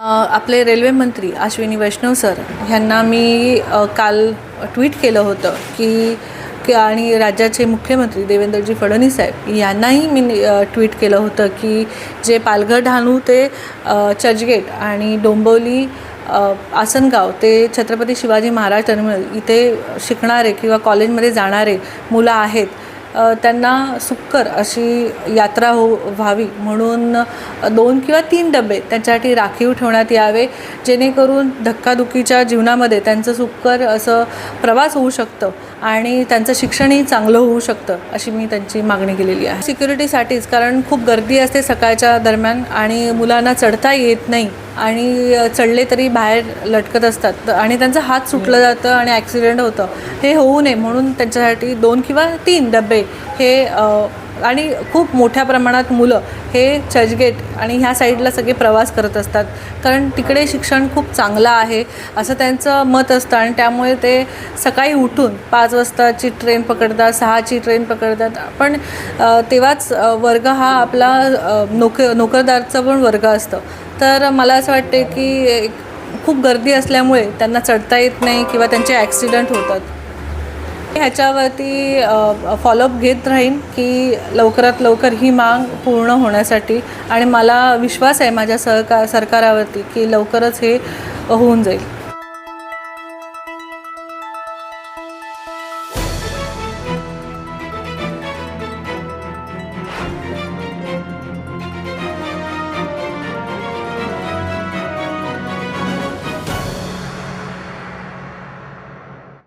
आपले रेल्वे मंत्री अश्विनी वैष्णव सर ह्यांना मी काल ट्विट केलं होतं की आणि राज्याचे मुख्यमंत्री देवेंद्रजी फडणवीस साहेब यांनाही मी ट्विट केलं होतं की जे पालघर डहाणू ते चर्चगेट आणि डोंबिवली आसनगाव ते छत्रपती शिवाजी महाराज टर्मिनल इथे शिकणारे किंवा कॉलेजमध्ये जाणारे मुलं आहेत, त्यांना सुखकर अशी यात्रा व्हावी म्हणून 2 किंवा 3 डबे त्यांच्यासाठी राखीव ठेवण्यात यावे, जेणेकरून धक्काधुक्कीच्या जीवनामध्ये त्यांचं सुखकर असं प्रवास होऊ शकतं आणि त्यांचं शिक्षणही चांगलं होऊ शकतं, अशी मी त्यांची मागणी केलेली आहे. सिक्युरिटीसाठीच, कारण खूप गर्दी असते सकाळच्या दरम्यान आणि मुलांना चढता येत नाही आणि चढले तरी बाहेर लटकत असतात आणि त्यांचा हात सुटलं जातं आणि ॲक्सिडेंट होतं. हे होऊ नये म्हणून त्यांच्यासाठी 2 किंवा 3 डबे हे आणि खूप मोठ्या प्रमाणात मुलं हे चर्चगेट आणि ह्या साईडला सगळे प्रवास करत असतात, कारण तिकडे शिक्षण खूप चांगलं आहे असं त्यांचं मत असतं आणि त्यामुळे ते सकाळी उठून 5 वाजताची ट्रेन पकडतात, 6ची ट्रेन पकडतात. पण तेव्हाच वर्ग हा आपला नोकरदारचा पण वर्ग असतं. तर मला असं वाटते की खूप गर्दी असल्यामुळे त्यांना चढता येत नाही किंवा त्यांचे ॲक्सिडेंट होतात. ह्याच्यावरती फॉलोअप घेत राहीन की लवकरात लवकर ही माग पूर्ण होण्यासाठी, आणि मला विश्वास आहे माझ्या सरकारावरती की लवकरच हे होऊन जाईल.